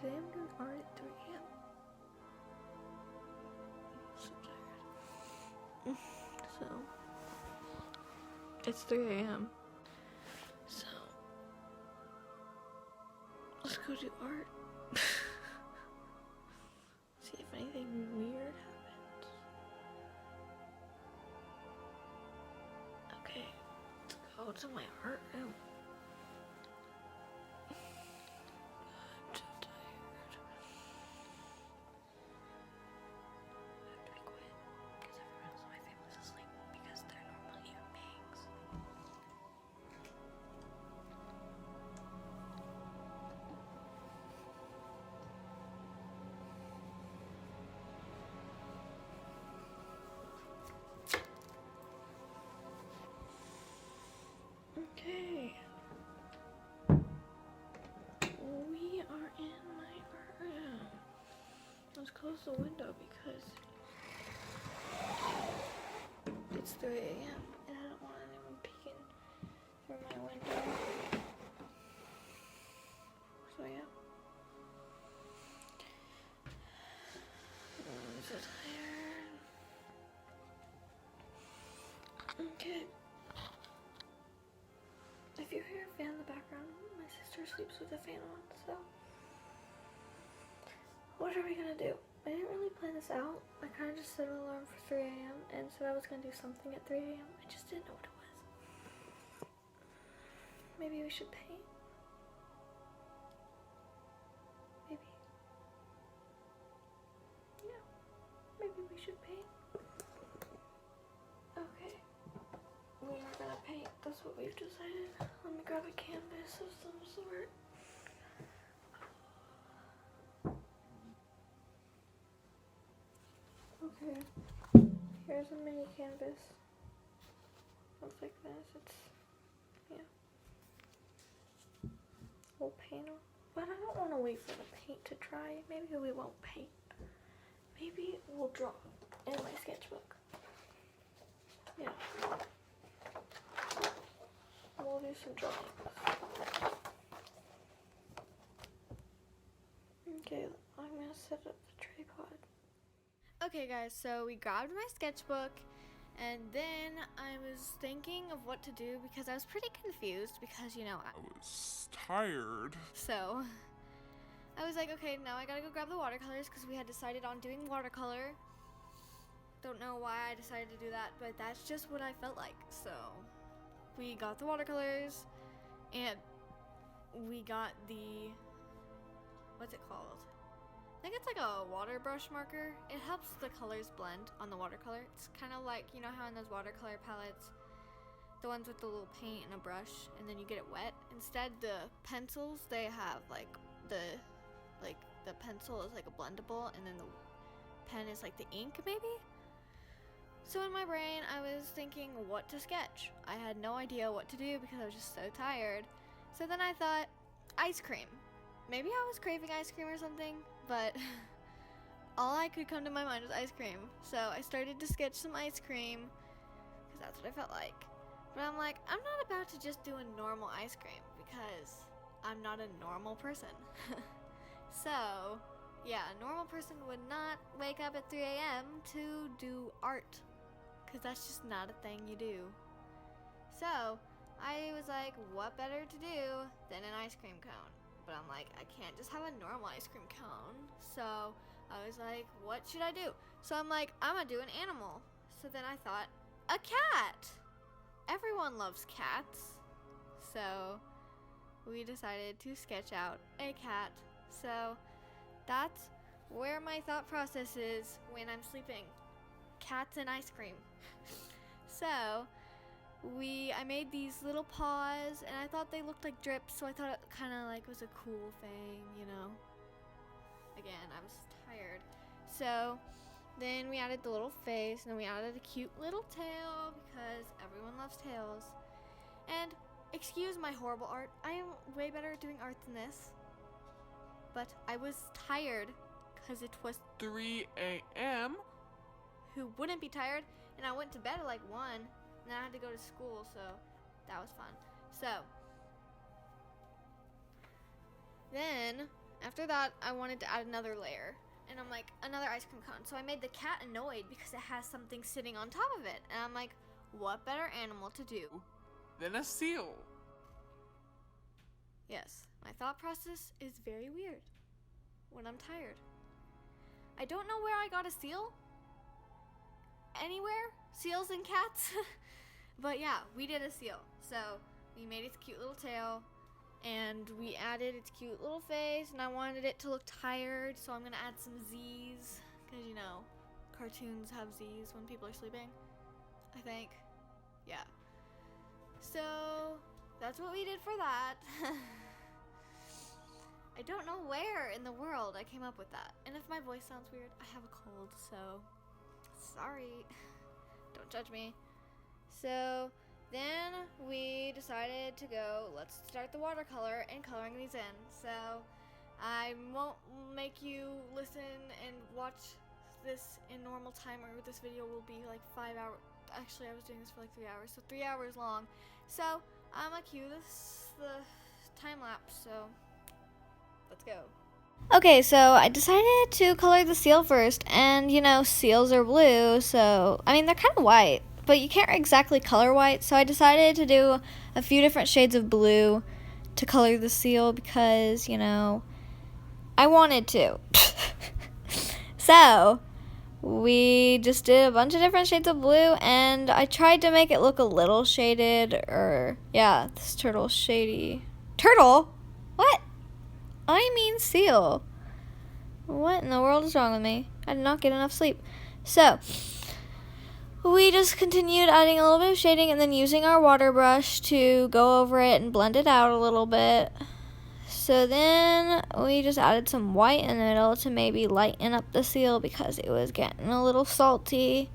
Today I'm doing art at 3 a.m. I'm so tired. So, it's 3 a.m. So, let's go do art. See if anything weird happens. Okay, let's go to my art room. I'm so tired. I have to be quiet because everyone else in my family's asleep because they're normal human beings. Okay. We are in my art room. Let's close the window because it's 3 a.m. and I don't want anyone peeking through my window. So yeah. I'm so tired. Okay. If you hear a fan in the background, my sister sleeps with the fan on, so what are we gonna do? I didn't really plan this out. I kind of just set an alarm for 3 a.m. and said I was gonna do something at 3 a.m. I just didn't know what it was. Maybe we should paint? Maybe. Yeah, maybe we should paint. Okay. We are gonna paint. That's what we've decided. Let me grab a canvas of some sort. Okay. Here's a mini canvas. Looks like this. It's, yeah. We'll paint on. But I don't want to wait for the paint to dry. Maybe we won't paint. Maybe we'll draw in my sketchbook. Yeah. We'll do some drawings. Okay, I'm gonna set up the tripod. Okay guys, so we grabbed my sketchbook and then I was thinking of what to do because I was pretty confused because, you know, I was tired. so I was like, okay, now I gotta go grab the watercolors because we had decided on doing watercolor. Don't know why I decided to do that, but that's just what I felt like. So we got the watercolors and we got the, what's it called? I think it's like a water brush marker. It helps the colors blend on the watercolor. It's kind of like, you know how in those watercolor palettes, the ones with the little paint and a brush, and then you get it wet. Instead, the pencils, they have the pencil is like a blendable, and then the pen is like the ink, maybe? So in my brain, I was thinking what to sketch. I had no idea what to do because I was just so tired. So then I thought, ice cream. Maybe I was craving ice cream or something, but all I could come to my mind was ice cream. So I started to sketch some ice cream, because that's what I felt like. But I'm like, I'm not about to just do a normal ice cream, because I'm not a normal person. So, yeah, a normal person would not wake up at 3 a.m. to do art, because that's just not a thing you do. So, I was like, what better to do than an ice cream cone? But I'm like, I can't just have a normal ice cream cone. So I was like, what should I do? So I'm like, I'm gonna do an animal. So then I thought, a cat. Everyone loves cats. So we decided to sketch out a cat. So that's where my thought process is when I'm sleeping. Cats and ice cream. So I made these little paws, and I thought they looked like drips, so I thought it kind of like was a cool thing, you know. Again, I was tired. So then we added the little face, and then we added a cute little tail because everyone loves tails. And excuse my horrible art. I am way better at doing art than this. But I was tired because it was 3 a.m. Who wouldn't be tired? And I went to bed at like 1. And I had to go to school, so that was fun. So then After that, I wanted to add another layer. And I'm like, another ice cream cone. So I made the cat annoyed because it has something sitting on top of it. And I'm like, what better animal to do? Then a seal. Yes, my thought process is very weird when I'm tired. I don't know where I got a seal. Anywhere? Seals and cats? But yeah, we did a seal. So we made its cute little tail. And we added its cute little face, and I wanted it to look tired, so I'm gonna add some Z's, because you know, cartoons have Z's when people are sleeping, I think. Yeah. So, that's what we did for that. I don't know where in the world I came up with that. And if my voice sounds weird, I have a cold, so sorry. Don't judge me. So, then we decided to go, let's start the watercolor and coloring these in. So I won't make you listen and watch this in normal time, or this video will be like 5 hours. Actually, I was doing this for like 3 hours, so 3 hours long. So I'm gonna cue the time lapse, so let's go. Okay, so I decided to color the seal first, and you know, seals are blue, so, I mean, they're kind of white, but you can't exactly color white, so I decided to do a few different shades of blue to color the seal because, you know, I wanted to. So, we just did a bunch of different shades of blue, and I tried to make it look a little shaded, or, yeah, this turtle's shady. Turtle? What? I mean seal. What in the world is wrong with me? I did not get enough sleep. So, we just continued adding a little bit of shading and then using our water brush to go over it and blend it out a little bit. So then we just added some white in the middle to maybe lighten up the seal because it was getting a little salty.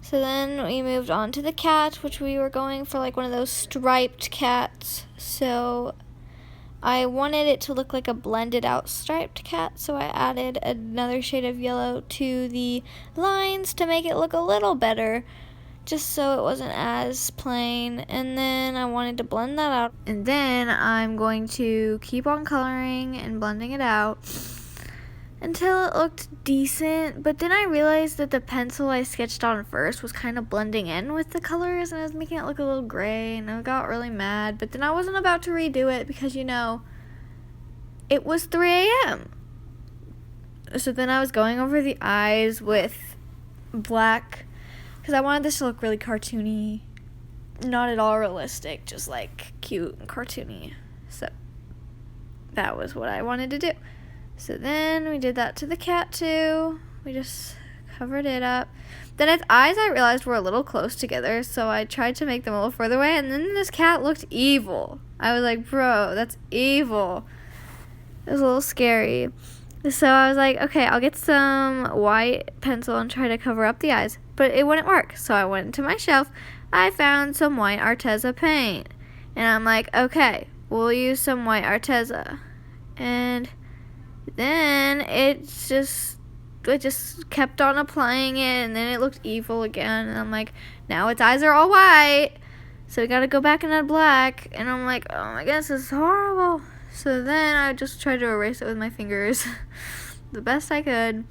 So then we moved on to the cat, which we were going for like one of those striped cats. So I wanted it to look like a blended out striped cat, so I added another shade of yellow to the lines to make it look a little better, just so it wasn't as plain. And then I wanted to blend that out. And then I'm going to keep on coloring and blending it out until it looked decent. But then I realized that the pencil I sketched on first was kind of blending in with the colors, and I was making it look a little gray, and I got really mad. But then I wasn't about to redo it because, you know, it was 3 a.m. So then I was going over the eyes with black because I wanted this to look really cartoony, not at all realistic, just like cute and cartoony. So that was what I wanted to do. So then we did that to the cat too. We just covered it up. Then its eyes I realized were a little close together, so I tried to make them a little further away, and then this cat looked evil. I was like, bro, that's evil. It was a little scary. So I was like, okay, I'll get some white pencil and try to cover up the eyes. But it wouldn't work. So I went to my shelf. I found some white Arteza paint. And I'm like, okay, we'll use some white Arteza. And then it just kept on applying it, and then it looked evil again, and I'm like, now its eyes are all white, so we gotta go back and add black, and I'm like, oh my goodness, this is horrible. So then I just tried to erase it with my fingers the best I could,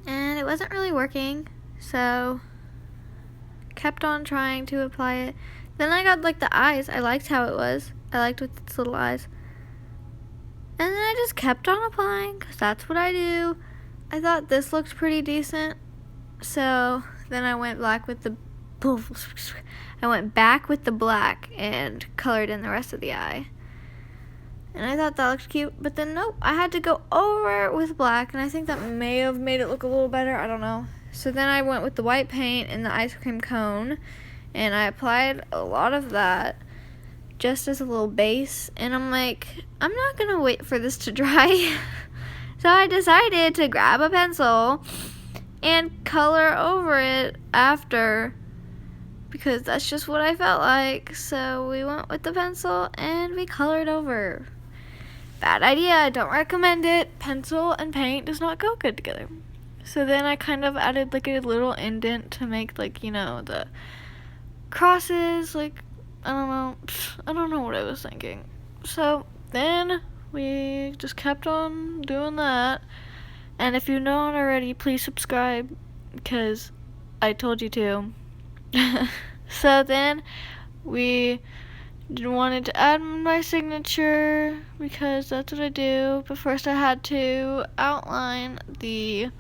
and it wasn't really working, so kept on trying to apply it. Then I got like the eyes. I liked how it was. I liked with its little eyes. And then I just kept on applying, because that's what I do. I thought this looked pretty decent. So then I went back with the black and colored in the rest of the eye. And I thought that looked cute. But then nope, I had to go over with black, and I think that may have made it look a little better. I don't know. So then I went with the white paint and the ice cream cone, and I applied a lot of that just as a little base, and I'm like, I'm not gonna wait for this to dry. So I decided to grab a pencil and color over it after, because that's just what I felt like. So we went with the pencil and we colored over. Bad idea, I don't recommend it. Pencil and paint does not go good together. So then I kind of added like a little indent to make, like, you know, the crosses, like, I don't know what I was thinking. So then we just kept on doing that. And if you don't already, please subscribe because I told you to. So then we wanted to add my signature because that's what I do. But first I had to outline the,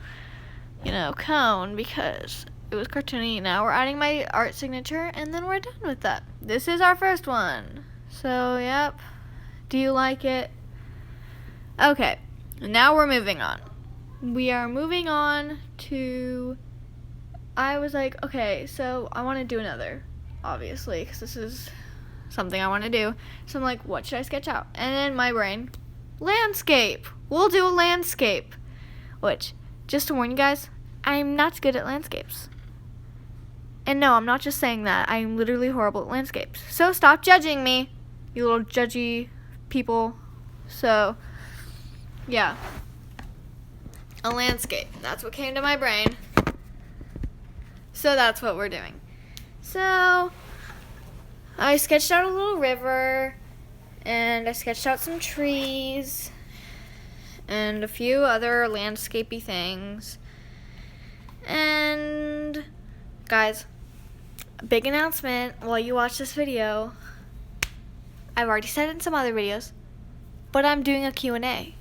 cone because it was cartoony. Now we're adding my art signature and then we're done with that. This is our first one. So, yep. Do you like it? Okay. Now we're moving on. We are moving on to... I was like, okay, so I want to do another, obviously, because this is something I want to do. So I'm like, what should I sketch out? And then my brain, landscape. We'll do a landscape. Which, just to warn you guys, I'm not good at landscapes. And no, I'm not just saying that. I'm literally horrible at landscapes. So stop judging me, you little judgy people. So, yeah. A landscape. That's what came to my brain. So that's what we're doing. So I sketched out a little river, and I sketched out some trees, and a few other landscapey things. And guys, big announcement while you watch this video. I've already said it in some other videos, but I'm doing a Q&A.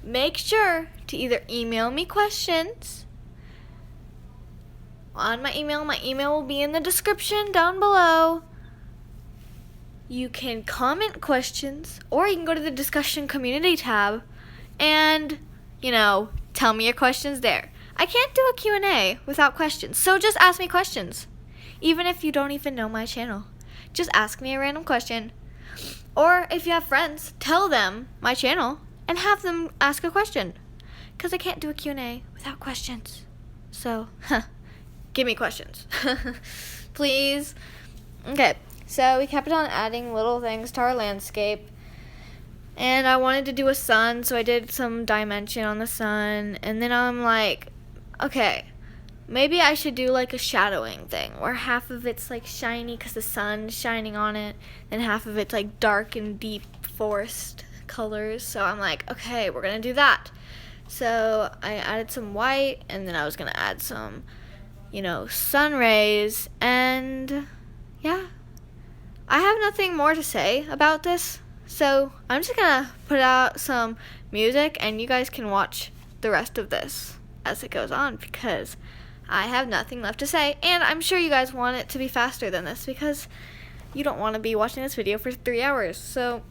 Make sure to either email me questions on my email. My email will be in the description down below. You can comment questions, or you can go to the discussion community tab and, tell me your questions there. I can't do a Q&A without questions, so just ask me questions. Even if you don't even know my channel, just ask me a random question. Or if you have friends, tell them my channel and have them ask a question. Because I can't do a Q&A without questions. So, give me questions. Please. Okay, so we kept on adding little things to our landscape. And I wanted to do a sun, so I did some dimension on the sun. And then I'm like, okay, maybe I should do like a shadowing thing where half of it's like shiny because the sun's shining on it, and half of it's like dark and deep forest colors. So I'm like, okay, we're gonna do that. So I added some white, and then I was gonna add some, sun rays, and yeah, I have nothing more to say about this. So I'm just gonna put out some music, and you guys can watch the rest of this as it goes on, because I have nothing left to say, and I'm sure you guys want it to be faster than this because you don't want to be watching this video for 3 hours. So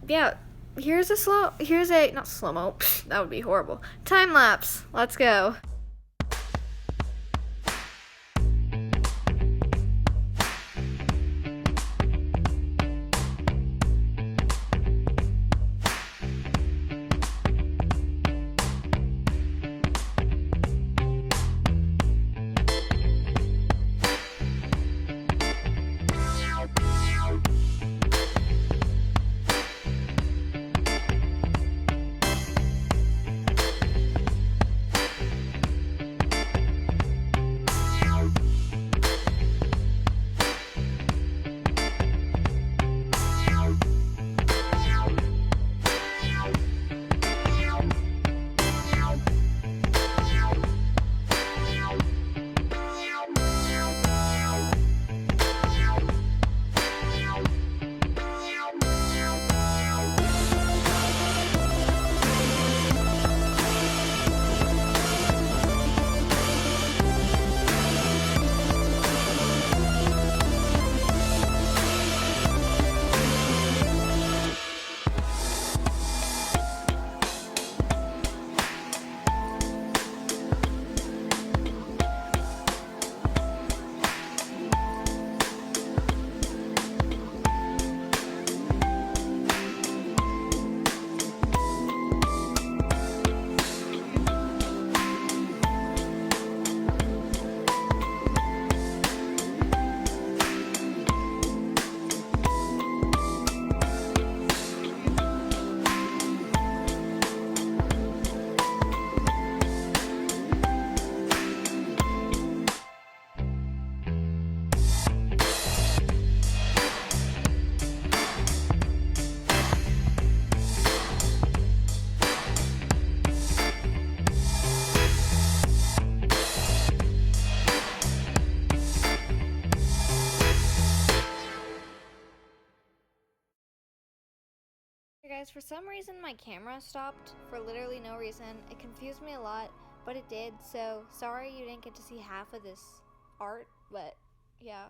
yeah, here's a not slow-mo, that would be horrible, time lapse. Let's go. guys, for some reason my camera stopped for literally no reason. It confused me a lot, but it did, so sorry you didn't get to see half of this art, but yeah.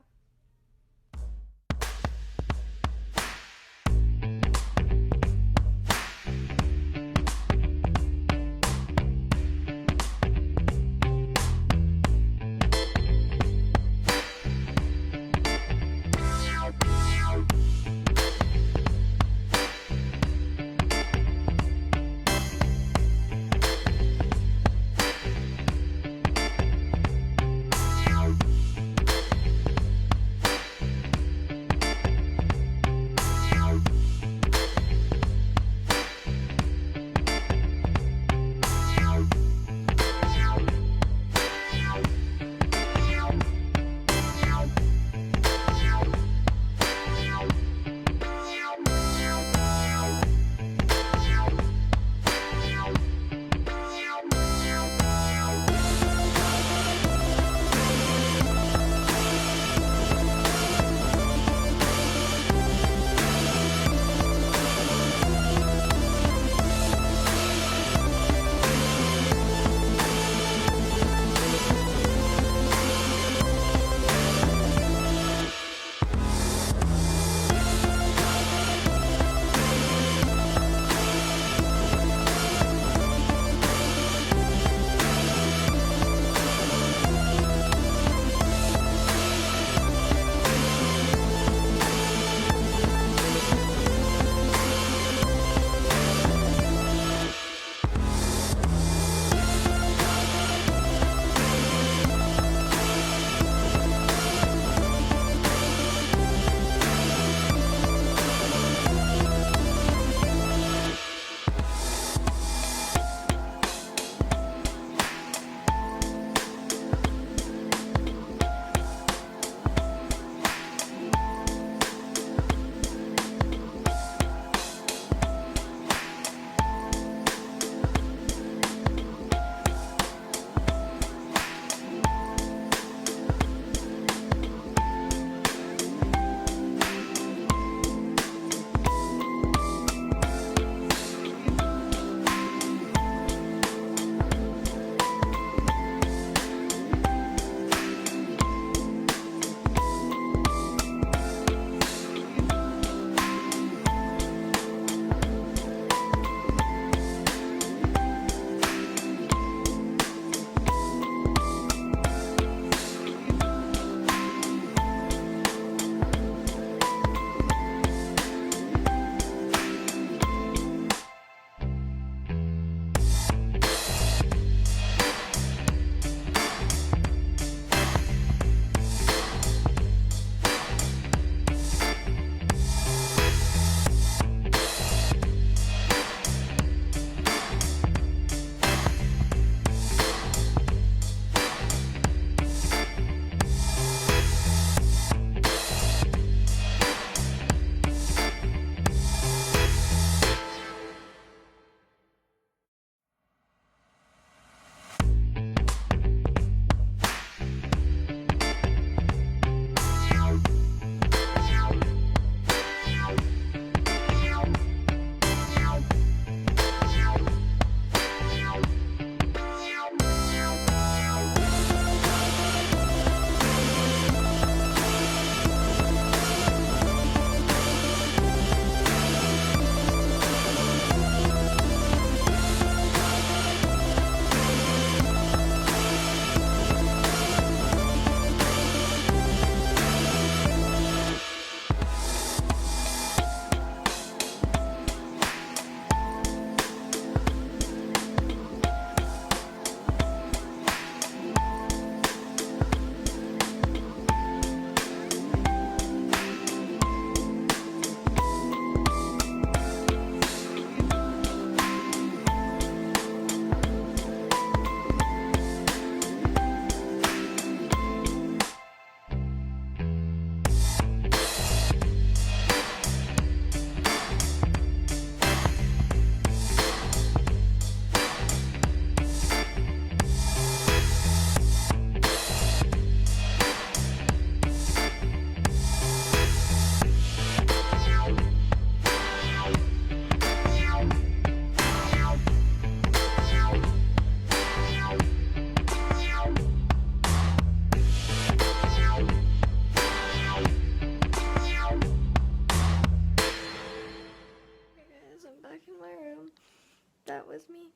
me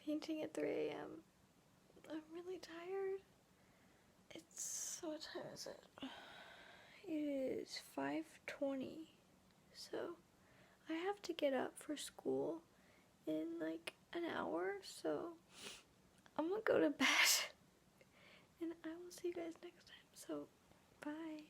painting at 3 a.m. I'm really tired. What time is it? It is 5:20. So I have to get up for school in like an hour. So I'm gonna go to bed. And I will see you guys next time. So bye.